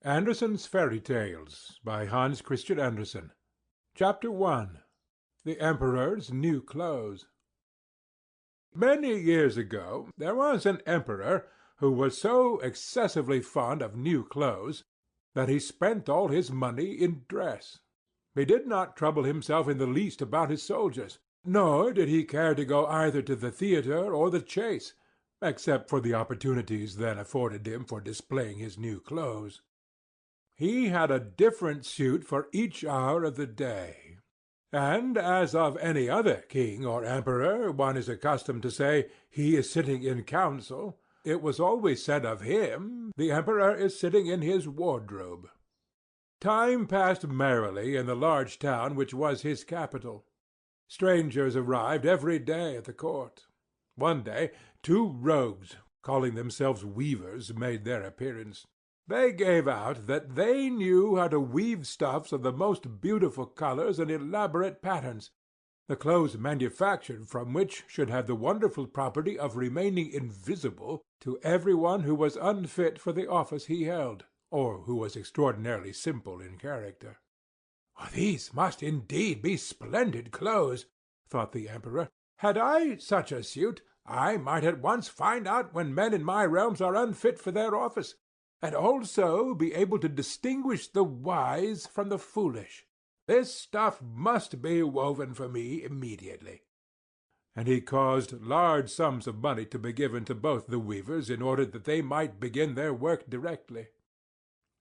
Andersen's Fairy Tales by Hans Christian Andersen. Chapter 1. The Emperor's New Clothes. Many years ago there was an emperor who was so excessively fond of new clothes that he spent all his money in dress. He did not trouble himself in the least about his soldiers, nor did he care to go either to the theatre or the chase, except for the opportunities then afforded him for displaying his new clothes. He had a different suit for each hour of the day, and as of any other king or emperor one is accustomed to say, "He is sitting in council," it was always said of him, "The emperor is sitting in his wardrobe." Time passed merrily in the large town which was his capital. Strangers arrived every day at the court. One day 2 rogues, calling themselves weavers, made their appearance. They gave out that they knew how to weave stuffs of the most beautiful colors and elaborate patterns, the clothes manufactured from which should have the wonderful property of remaining invisible to every one who was unfit for the office he held, or who was extraordinarily simple in character. "These must indeed be splendid clothes," thought the emperor. "Had I such a suit, I might at once find out when men in my realms are unfit for their office, and also be able to distinguish the wise from the foolish. This stuff must be woven for me immediately." And he caused large sums of money to be given to both the weavers in order that they might begin their work directly.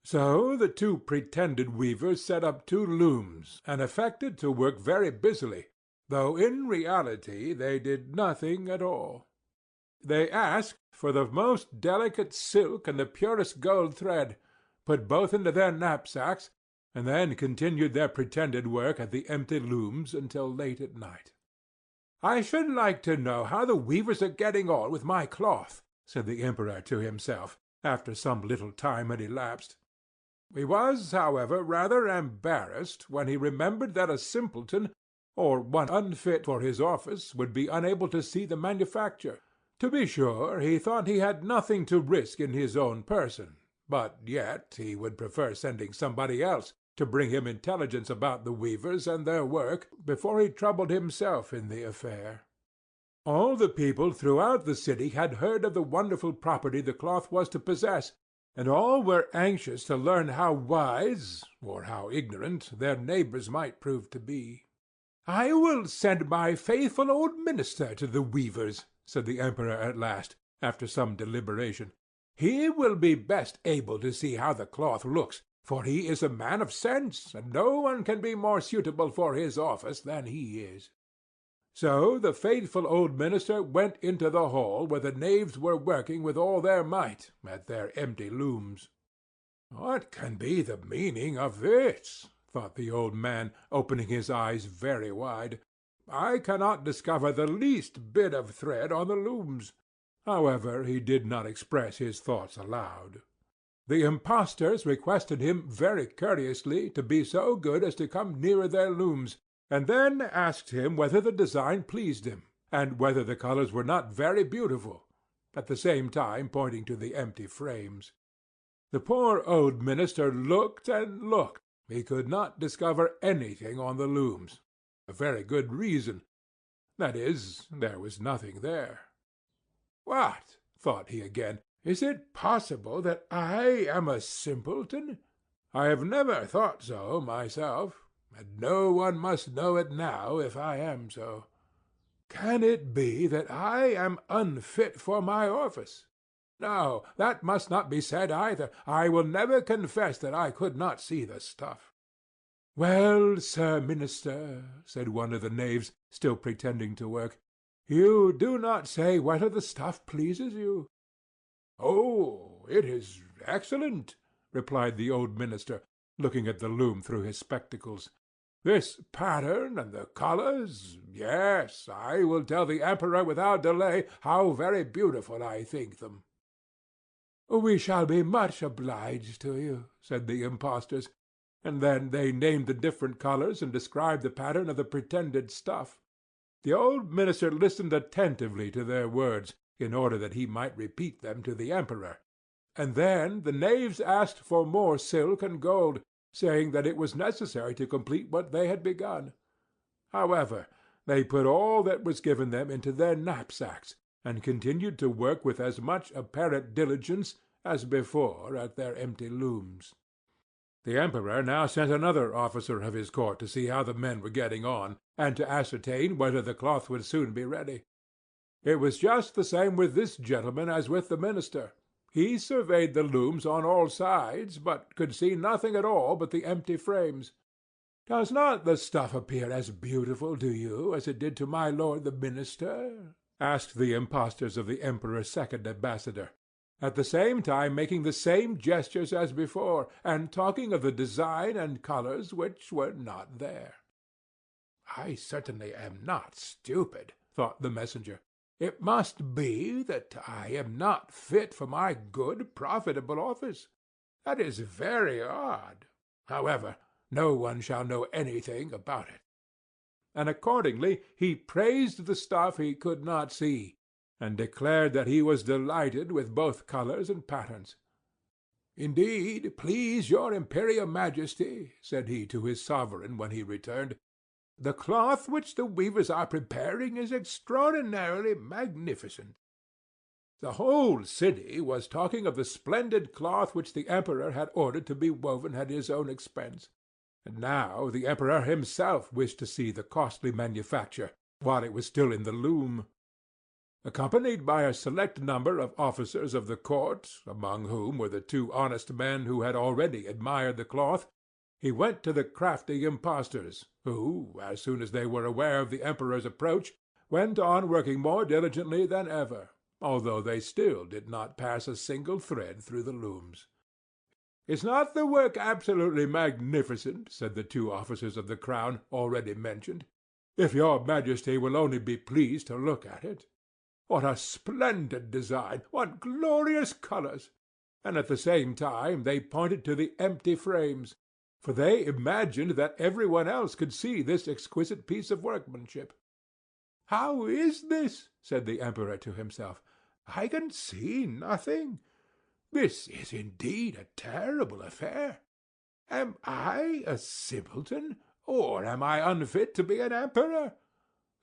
So the 2 pretended weavers set up 2 looms, and affected to work very busily, though in reality they did nothing at all. They asked for the most delicate silk and the purest gold thread, put both into their knapsacks, and then continued their pretended work at the empty looms until late at night. "I should like to know how the weavers are getting on with my cloth," said the emperor to himself, after some little time had elapsed. He was, however, rather embarrassed when he remembered that a simpleton, or one unfit for his office, would be unable to see the manufacture. To be sure, he thought he had nothing to risk in his own person, but yet he would prefer sending somebody else to bring him intelligence about the weavers and their work before he troubled himself in the affair. All the people throughout the city had heard of the wonderful property the cloth was to possess, and all were anxious to learn how wise, or how ignorant, their neighbors might prove to be. "I will send my faithful old minister to the weavers," said the emperor at last, after some deliberation. "He will be best able to see how the cloth looks, for he is a man of sense, and no one can be more suitable for his office than he is." So the faithful old minister went into the hall where the knaves were working with all their might at their empty looms. "What can be the meaning of this?" thought the old man, opening his eyes very wide. "I cannot discover the least bit of thread on the looms." However, he did not express his thoughts aloud. The impostors requested him very courteously to be so good as to come nearer their looms, and then asked him whether the design pleased him, and whether the colors were not very beautiful, at the same time pointing to the empty frames. The poor old minister looked and looked. He could not discover anything on the looms. A very good reason. That is, there was nothing there. "What?" thought he again. "Is it possible that I am a simpleton? I have never thought so myself, and no one must know it now if I am so. Can it be that I am unfit for my office? No, that must not be said either. I will never confess that I could not see the stuff." "Well, Sir Minister," said one of the knaves, still pretending to work, "you do not say whether the stuff pleases you." "Oh, it is excellent," replied the old minister, looking at the loom through his spectacles. "This pattern and the colors, yes, I will tell the emperor without delay how very beautiful I think them." "We shall be much obliged to you," said the impostors, and then they named the different colors and described the pattern of the pretended stuff. The old minister listened attentively to their words, in order that he might repeat them to the emperor, And then the knaves asked for more silk and gold, saying that it was necessary to complete what they had begun. However, they put all that was given them into their knapsacks, and continued to work with as much apparent diligence as before at their empty looms. The Emperor now sent another officer of his court to see how the men were getting on, and to ascertain whether the cloth would soon be ready. It was just the same with this gentleman as with the minister. He surveyed the looms on all sides, but could see nothing at all but the empty frames. "Does not the stuff appear as beautiful to you as it did to my lord the minister?" asked the impostors of the Emperor's second ambassador, at the same time making the same gestures as before, and talking of the design and colors which were not there. "I certainly am not stupid," thought the messenger. "It must be that I am not fit for my good, profitable office. That is very odd. However, no one shall know anything about it." And accordingly he praised the stuff he could not see, and declared that he was delighted with both colors and patterns. "Indeed, please your Imperial Majesty," said he to his sovereign when he returned, "the cloth which the weavers are preparing is extraordinarily magnificent." The whole city was talking of the splendid cloth which the Emperor had ordered to be woven at his own expense. And now the Emperor himself wished to see the costly manufacture while it was still in the loom. Accompanied by a select number of officers of the court, among whom were the two honest men who had already admired the cloth, he went to the crafty impostors, who, as soon as they were aware of the Emperor's approach, went on working more diligently than ever, although they still did not pass a single thread through the looms. "Is not the work absolutely magnificent?" said the two officers of the crown already mentioned. "If your Majesty will only be pleased to look at it. What a splendid design! What glorious colors!" And at the same time they pointed to the empty frames, for they imagined that everyone else could see this exquisite piece of workmanship. "How is this?" said the Emperor to himself. "I can see nothing. This is indeed a terrible affair. Am I a simpleton, or am I unfit to be an emperor?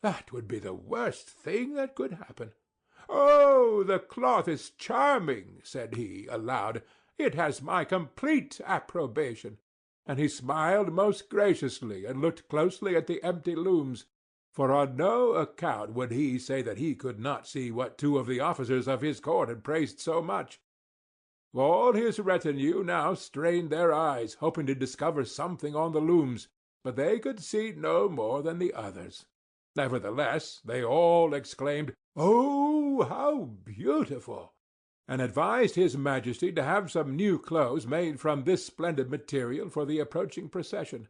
That would be the worst thing that could happen. Oh, the cloth is charming," said he, aloud. "It has my complete approbation." And he smiled most graciously and looked closely at the empty looms, for on no account would he say that he could not see what two of the officers of his court had praised so much. All his retinue now strained their eyes, hoping to discover something on the looms, but they could see no more than the others. Nevertheless, they all exclaimed, "Oh, how beautiful!" and advised his Majesty to have some new clothes made from this splendid material for the approaching procession.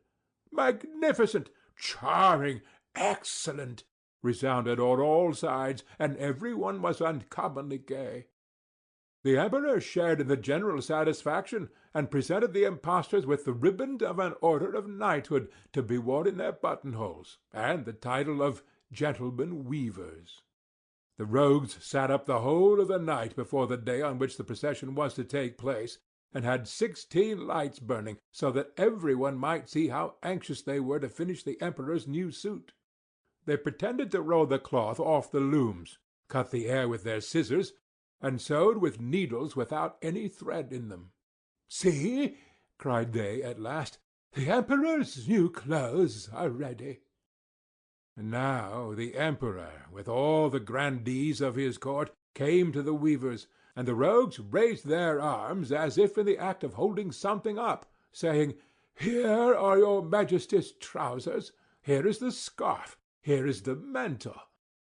"Magnificent! Charming! Excellent!" resounded on all sides, and every one was uncommonly gay. The Emperor shared in the general satisfaction, and presented the impostors with the riband of an order of knighthood to be worn in their buttonholes, and the title of gentlemen weavers. The rogues sat up the whole of the night before the day on which the procession was to take place, and had 16 lights burning, so that every one might see how anxious they were to finish the Emperor's new suit. They pretended to roll the cloth off the looms, cut the air with their scissors, and sewed with needles without any thread in them. "See," cried they at last, "the Emperor's new clothes are ready." And now the Emperor, with all the grandees of his court, came to the weavers, and the rogues raised their arms as if in the act of holding something up, saying, "Here are your Majesty's trousers, here is the scarf, here is the mantle.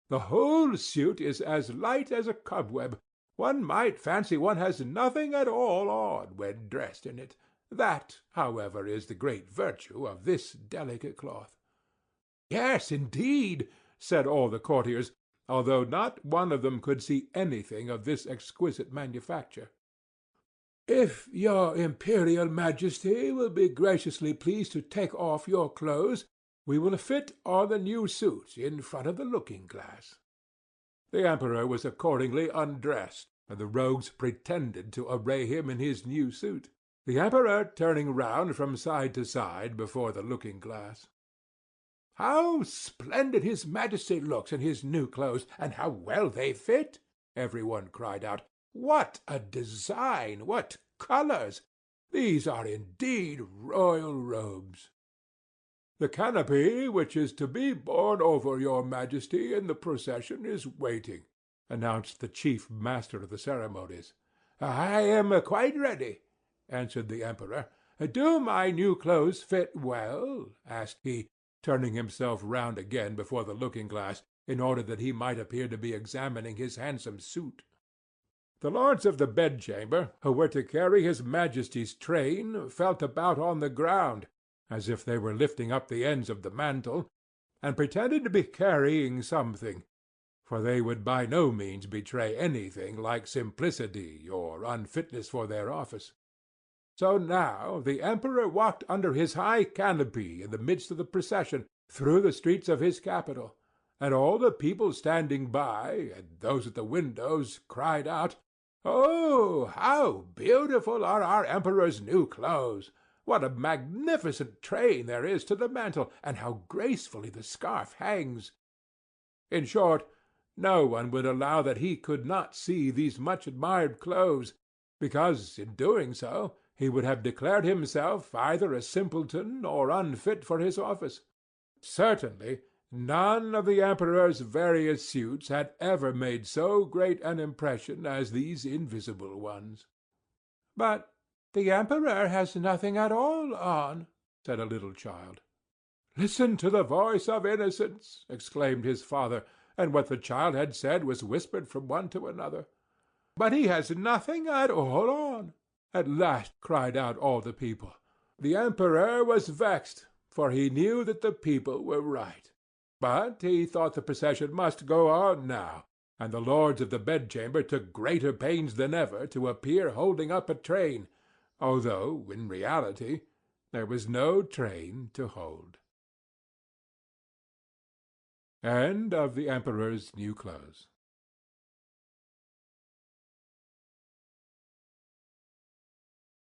The whole suit is as light as a cobweb. One might fancy one has nothing at all on when dressed in it. That, however, is the great virtue of this delicate cloth." "Yes, indeed," said all the courtiers, although not one of them could see anything of this exquisite manufacture. "If your Imperial Majesty will be graciously pleased to take off your clothes, we will fit on the new suit in front of the looking-glass." The Emperor was accordingly undressed, and the rogues pretended to array him in his new suit, the Emperor turning round from side to side before the looking-glass. "How splendid his Majesty looks in his new clothes, and how well they fit!" every one cried out. "What a design! What colours! These are indeed royal robes." "The canopy which is to be borne over your Majesty in the procession is waiting," announced the chief master of the ceremonies. "I am quite ready," answered the Emperor. "Do my new clothes fit well?" asked he, turning himself round again before the looking-glass, in order that he might appear to be examining his handsome suit. The lords of the bedchamber, who were to carry his Majesty's train, felt about on the ground, as if they were lifting up the ends of the mantle, and pretended to be carrying something, for they would by no means betray anything like simplicity or unfitness for their office. So now the Emperor walked under his high canopy in the midst of the procession, through the streets of his capital, and all the people standing by, and those at the windows, cried out, "Oh, how beautiful are our Emperor's new clothes! What a magnificent train there is to the mantle, and how gracefully the scarf hangs!" In short, no one would allow that he could not see these much-admired clothes, because, in doing so, he would have declared himself either a simpleton or unfit for his office. Certainly, none of the Emperor's various suits had ever made so great an impression as these invisible ones. "But the Emperor has nothing at all on," said a little child. "Listen to the voice of innocence!" exclaimed his father, and what the child had said was whispered from one to another. "But he has nothing at all on!" at last cried out all the people. The Emperor was vexed, for he knew that the people were right. But he thought the procession must go on now, and the lords of the bedchamber took greater pains than ever to appear holding up a train, although, in reality, there was no train to hold. End of the Emperor's New Clothes.